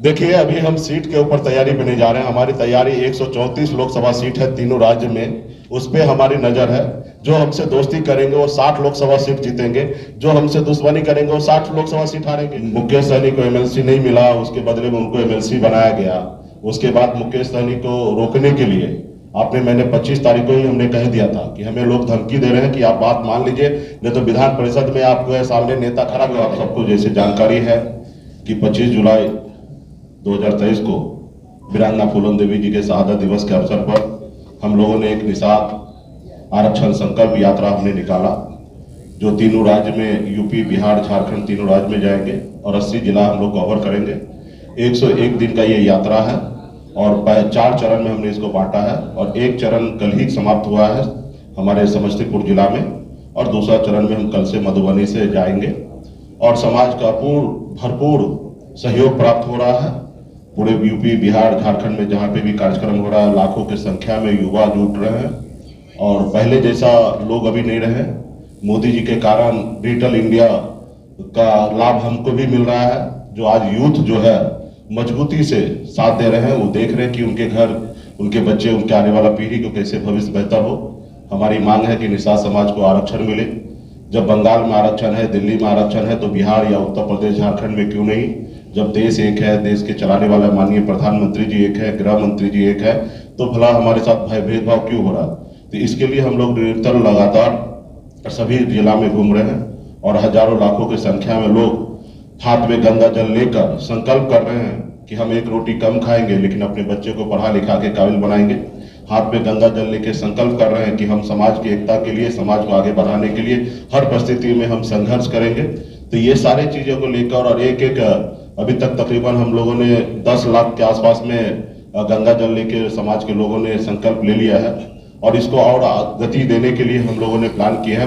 देखिए, अभी हम सीट के ऊपर तैयारी पे नहीं जा रहे हैं। हमारी तैयारी 134 लोकसभा सीट है तीनों राज्य में, उस पर हमारी नजर है। जो हमसे दोस्ती करेंगे वो 60 लोकसभा सीट जीतेंगे, जो हमसे दुश्मनी करेंगे वो 60 लोकसभा सीट हारेंगे। मुकेश सहनी को एमएलसी नहीं मिला, उसके बदले में उनको एमएलसी बनाया गया। उसके बाद मुकेश सहनी को रोकने के लिए मैंने 25 तारीख को ही हमने कह दिया था कि हमें लोग धमकी दे रहे हैं कि आप बात मान लीजिए, नहीं तो विधान परिषद में आपको सामने नेता खड़ा कर। आप सबको जैसे जानकारी है कि 25 जुलाई 2023 को वीरांगना फूलन देवी जी के शहादत दिवस के अवसर पर हम लोगों ने एक निषाद आरक्षण संकल्प यात्रा हमने निकाला, जो तीनों राज्य में यूपी, बिहार, झारखंड तीनों राज्य में जाएंगे और 80 जिला हम लोग कवर करेंगे। 101 दिन का ये यात्रा है और 4 चरण में हमने इसको बांटा है और एक चरण कल ही समाप्त हुआ है हमारे समस्तीपुर जिला में और दूसरा चरण में हम कल से मधुबनी से जाएंगे और समाज का भरपूर सहयोग प्राप्त हो रहा है। पूरे यूपी, बिहार, झारखंड में जहाँ पे भी कार्यक्रम हो रहा है, लाखों की संख्या में युवा जुट रहे हैं और पहले जैसा लोग अभी नहीं रहे। मोदी जी के कारण डिजिटल इंडिया का लाभ हमको भी मिल रहा है, जो आज यूथ जो है मजबूती से साथ दे रहे हैं। वो देख रहे हैं कि उनके घर, उनके बच्चे, उनके आने वाला पीढ़ी को कैसे भविष्य बेहतर हो। हमारी मांग है कि निषाद समाज को आरक्षण मिले। जब बंगाल में आरक्षण है, दिल्ली में आरक्षण है, तो बिहार या उत्तर प्रदेश, झारखंड में क्यों नहीं? जब देश एक है, देश के चलाने वाला माननीय प्रधानमंत्री जी एक है, गृह मंत्री जी एक है, तो भला हमारे साथ भेदभाव क्यों हो रहा है? तो इसके लिए हम लोग निरंतर लगातार सभी जिला में घूम रहे हैं और हजारों लाखों की संख्या में लोग हाथ में गंगा जल लेकर संकल्प कर रहे हैं कि हम एक रोटी कम खाएंगे लेकिन अपने बच्चे को पढ़ा लिखा के काबिल बनाएंगे। हाथ में गंगा जल लेके संकल्प कर रहे हैं कि हम समाज की एकता के लिए, समाज को आगे बढ़ाने के लिए हर परिस्थिति में हम संघर्ष करेंगे। तो ये सारी चीजों को लेकर और एक अभी तक तकरीबन हम लोगों ने 10 लाख के आसपास में गंगा जल लेके समाज के लोगों ने संकल्प ले लिया है और इसको और गति देने के लिए हम लोगों ने प्लान किया है।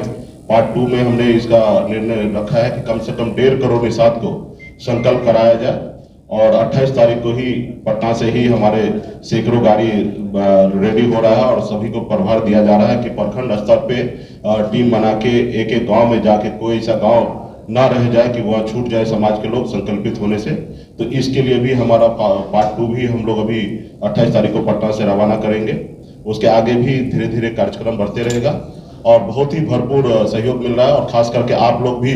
पार्ट 2 में हमने इसका निर्णय रखा है कि कम से कम 1.5 करोड़ निषाद को संकल्प कराया जाए और 28 तारीख को ही पटना से ही हमारे सैकड़ों गाड़ी रेडी हो रहा है और सभी को प्रभार दिया जा रहा है कि प्रखंड स्तर पे टीम बना के एक एक गांव में जाके कोई ऐसा गांव ना रह जाए कि वह छूट जाए समाज के लोग संकल्पित होने से। तो इसके लिए भी हमारा पार्ट 2 भी हम लोग अभी 28 तारीख को पटना से रवाना करेंगे। उसके आगे भी धीरे धीरे कार्यक्रम बढ़ते रहेगा और बहुत ही भरपूर सहयोग मिल रहा है और खास करके आप लोग भी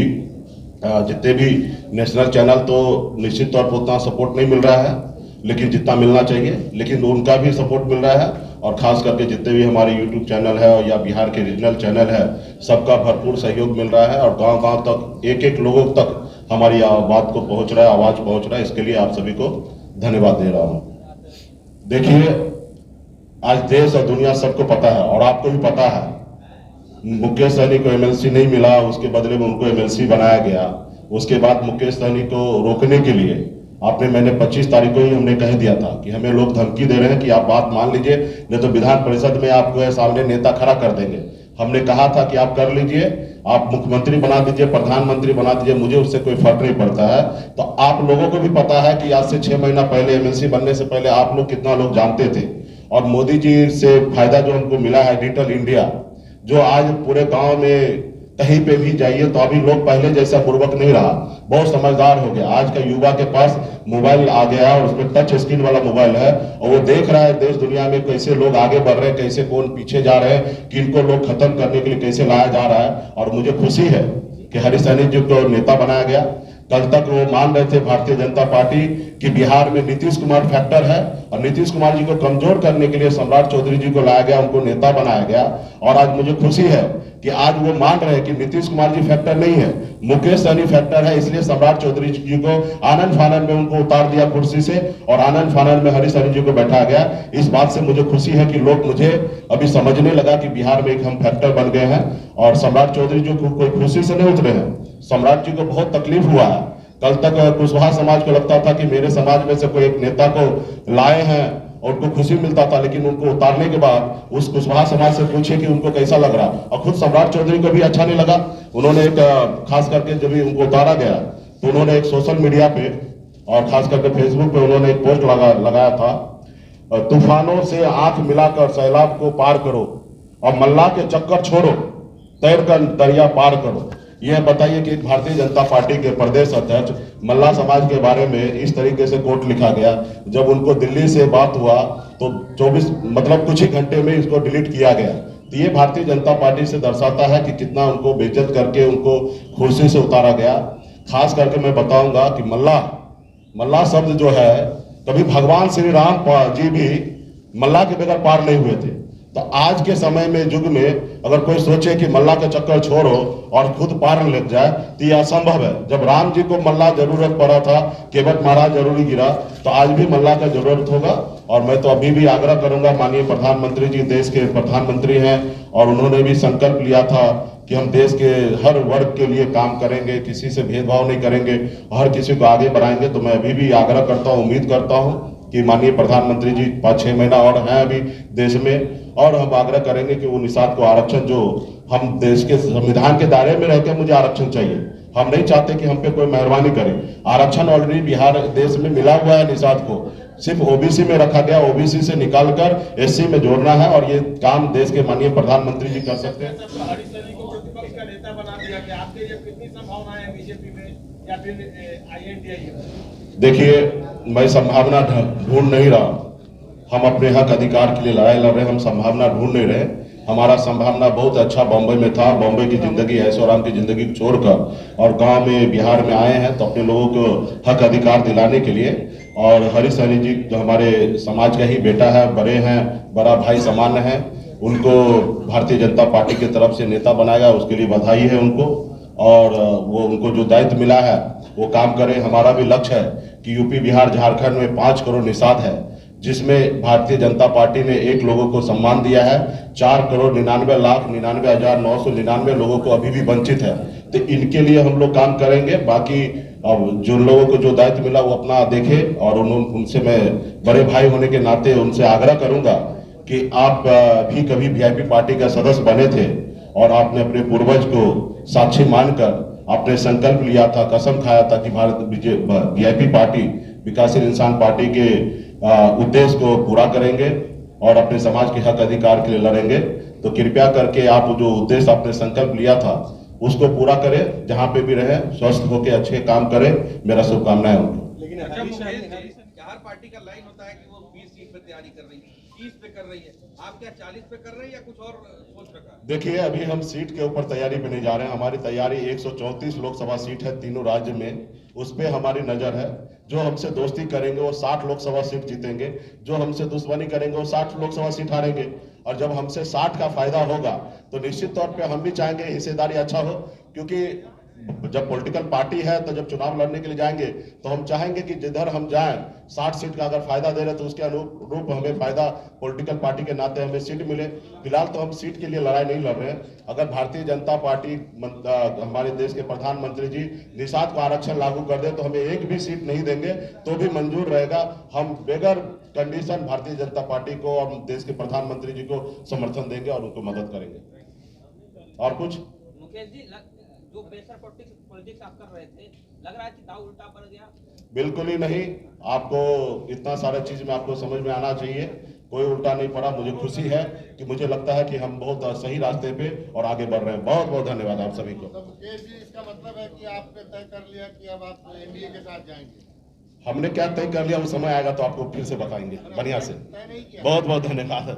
जितने भी नेशनल चैनल, तो निश्चित तौर पर उतना सपोर्ट नहीं मिल रहा है लेकिन जितना मिलना चाहिए, लेकिन उनका भी सपोर्ट मिल रहा है और खास करके जितने भी हमारे यूट्यूब चैनल है या बिहार के रीजनल चैनल है, सबका भरपूर सहयोग मिल रहा है और गांव-गांव तक, एक एक लोगों तक हमारी बात को पहुंच रहा है, आवाज पहुंच रहा है। इसके लिए आप सभी को धन्यवाद दे रहा हूं। देखिए, आज देश और दुनिया सबको पता है और आपको भी पता है, मुकेश सहनी को एमएलसी नहीं मिला, उसके बदले में उनको एमएलसी बनाया गया। उसके बाद मुकेश सहनी को रोकने के लिए मैंने 25 तारीख को ही हमने कह दिया था कि हमें लोग धमकी दे रहे हैं कि आप बात मान लीजिए, नहीं तो विधान परिषद में आपको सामने नेता खड़ा कर देंगे। हमने कहा था कि आप कर लीजिए, आप मुख्यमंत्री बना दीजिए, प्रधानमंत्री बना दीजिए, मुझे उससे कोई फर्क नहीं पड़ता है। तो आप लोगों को भी पता है कि आज से 6 महीना पहले, एमएलसी बनने से पहले आप लोग कितना लोग जानते थे और मोदी जी से फायदा जो हमको मिला है, डिजिटल इंडिया, जो आज पूरे गांव में कहीं पे भी जाइए तो अभी लोग पहले जैसा बुर्बक नहीं रहा, बहुत समझदार हो गया। आज का युवा के पास मोबाइल आ गया और उसमें टच स्क्रीन वाला मोबाइल है और वो देख रहा है देश दुनिया में कैसे लोग आगे बढ़ रहे हैं, कैसे कौन पीछे जा रहे हैं, किनको लोग खत्म करने के लिए कैसे लाया जा रहा है। और मुझे खुशी है कि हरीश सहनी जी को नेता बनाया गया। कल तक वो मान रहे थे भारतीय जनता पार्टी कि बिहार में नीतीश कुमार फैक्टर है और नीतीश कुमार जी को कमजोर करने के लिए सम्राट चौधरी जी को लाया गया, उनको नेता बनाया गया। और आज मुझे खुशी है कि आज वो मान रहे हैं कि नीतीश कुमार जी फैक्टर नहीं है, मुकेश सहनी फैक्टर है। इसलिए सम्राट चौधरी जी को आनंद फानन में उनको उतार दिया कुर्सी से और आनंद फानन में हरीश सहनी जी को बैठा गया। इस बात से मुझे खुशी है कि लोग मुझे अभी समझने लगा कि बिहार में एक हम फैक्टर बन गए हैं और सम्राट चौधरी जी को कोई खुशी से नहीं उतरे हैं। सम्राट जी को बहुत तकलीफ हुआ है। कल तक कुशवाहा समाज को लगता था कि मेरे समाज में से कोई एक नेता को लाए हैं और उनको खुशी मिलता था, लेकिन उनको उतारने के बाद उस कुशवाहा समाज से पूछे कि उनको कैसा लग रहा, और खुद सम्राट चौधरी को भी अच्छा नहीं लगा। उन्होंने एक खास करके जब भी उनको उतारा गया तो उन्होंने एक सोशल मीडिया पे और खास करके फेसबुक पे उन्होंने एक पोस्ट लगाया था, तूफानों से आंख मिलाकर सैलाब को पार करो और मल्लाह के चक्कर छोड़ो, तैर कर दरिया पार करो। यह बताइए कि भारतीय जनता पार्टी के प्रदेश अध्यक्ष मल्ला समाज के बारे में इस तरीके से कोट लिखा गया। जब उनको दिल्ली से बात हुआ तो 24 मतलब कुछ ही घंटे में इसको डिलीट किया गया। तो ये भारतीय जनता पार्टी से दर्शाता है कि कितना उनको बेइज्जत करके उनको कुर्सी से उतारा गया। खास करके मैं बताऊंगा कि मल्ला शब्द जो है, कभी भगवान श्री राम जी भी मल्ला के बगैर पार नहीं हुए थे। तो आज के समय में युग में अगर कोई सोचे कि मल्ला का चक्कर छोड़ो और खुद पार लग जाए तो यह असंभव है। जब राम जी को मल्ला जरूरत पड़ा था, केवट महाराज जरूरी गिरा, तो आज भी मल्ला का जरूरत होगा। और मैं तो अभी भी आग्रह करूंगा, माननीय प्रधानमंत्री जी देश के प्रधानमंत्री हैं और उन्होंने भी संकल्प लिया था कि हम देश के हर वर्ग के लिए काम करेंगे, किसी से भेदभाव नहीं करेंगे, हर किसी को आगे बढ़ाएंगे। तो मैं अभी भी आग्रह करता हूँ, उम्मीद करता हूँ कि माननीय प्रधानमंत्री जी 5-6 महीना और हैं अभी देश में, और हम आग्रह करेंगे कि वो निषाद को आरक्षण, जो हम देश के संविधान के दायरे में रहकर मुझे आरक्षण चाहिए, हम नहीं चाहते कि हम पे कोई मेहरबानी करे। आरक्षण ऑलरेडी बिहार देश में मिला हुआ है, निषाद को सिर्फ ओबीसी में रखा गया, ओबीसी से निकालकर एससी में जोड़ना है और ये काम देश के माननीय प्रधानमंत्री जी कर सकते हैं। प्रतिपक्ष का नेता बना दिया कि आपके लिए कितनी संभावनाएं है बीजेपी में या फिर आईएनडीआई में? देखिए, मैं संभावना ढूंढ नहीं रहा, हम अपने हक अधिकार के लिए लड़ाई लड़ रहे हैं, हम संभावना ढूंढ नहीं रहे। हमारा संभावना बहुत अच्छा बॉम्बे में था। बॉम्बे की जिंदगी, ऐशो आराम की जिंदगी को छोड़कर और गांव में बिहार में आए हैं तो अपने लोगों को हक अधिकार दिलाने के लिए। और हरीश सहनी जी जो हमारे समाज का ही बेटा है, बड़े हैं, बड़ा भाई समान है, उनको भारतीय जनता पार्टी की तरफ से नेता बनाया, उसके लिए बधाई है उनको। और वो उनको जो दायित्व मिला है वो काम करें। हमारा भी लक्ष्य है कि यूपी, बिहार, झारखंड में 5 करोड़ निषाद है, जिसमें भारतीय जनता पार्टी ने 1 लोगों को सम्मान दिया है। 4,99,99,999 लोगों को अभी भी वंचित है। तो इनके लिए हम लोग काम करेंगे। बाकी अब जो लोगों को जो दायित्व मिला वो अपना देखे, और उनसे मैं बड़े भाई होने के नाते उनसे आग्रह करूंगा कि आप भी कभी वीआईपी पार्टी का सदस्य बने थे और आपने अपने पूर्वज को साक्षी मानकर आपने संकल्प लिया था, कसम खाया था कि भारत वीआईपी पार्टी, विकासशील इंसान पार्टी के उद्देश्य को पूरा करेंगे और अपने समाज के हक अधिकार के लिए लड़ेंगे। तो कृपया करके आप जो उद्देश्य आपने संकल्प लिया था उसको पूरा करें, जहां पे भी रहे स्वस्थ होकर अच्छे काम करें। मेरा शुभकामनाएं उनको। लेकिन हर पार्टी का लाइन होता है कि वो 20 सीट पे तैयारी कर रही है, 30 पे कर रही है, आप क्या 40 पे कर रहे हैं या कुछ और सोच रखा है? देखिए, अभी हम सीट के ऊपर तैयारी पे नहीं जा रहे हैं। हमारी तैयारी 134 लोकसभा सीट है तीनों राज्य में, उस पर हमारी नजर है। जो हमसे दोस्ती करेंगे वो 60 लोकसभा सीट जीतेंगे, जो हमसे दुश्मनी करेंगे वो 60 लोकसभा सीट हारेंगे। और जब हमसे 60 का फायदा होगा तो निश्चित तौर पे हम भी चाहेंगे हिस्सेदारी अच्छा हो, क्योंकि जब पॉलिटिकल पार्टी है तो जब चुनाव लड़ने के लिए जाएंगे तो हम चाहेंगे कि जिधर हम जाएं 60 सीट का अगर फायदा दे रहे तो उसके अनुरूप हमें फायदा पॉलिटिकल पार्टी के नाते हमें सीट मिले। फिलहाल तो हम सीट के लिए लड़ाई नहीं लड़ रहे हैं। अगर भारतीय जनता पार्टी, हमारे देश के प्रधानमंत्री जी निषाद को आरक्षण लागू कर दे तो हमें एक भी सीट नहीं देंगे तो भी मंजूर रहेगा। हम बेगर कंडीशन भारतीय जनता पार्टी को और देश के प्रधानमंत्री जी को समर्थन देंगे और उनको मदद करेंगे। और कुछ मुकेश जी, जो प्रेशर पॉलिटिक्स आप कर रहे थे, लग रहा है कि दाव उल्टा पड़ गया? बिल्कुल ही नहीं। आपको इतना सारा चीज में आपको समझ में आना चाहिए, कोई उल्टा नहीं पड़ा। मुझे खुशी है कि मुझे लगता है कि हम बहुत सही रास्ते पे और आगे बढ़ रहे हैं। बहुत बहुत धन्यवाद आप सभी को। तो मुकेश जी, इसका मतलब है कि आपने तय कर लिया कि अब आप एनडीए के साथ जाएंगे? हमने क्या तय कर लिया, वो समय आएगा तो आपको फिर से बताएंगे बढ़िया से। बहुत बहुत धन्यवाद।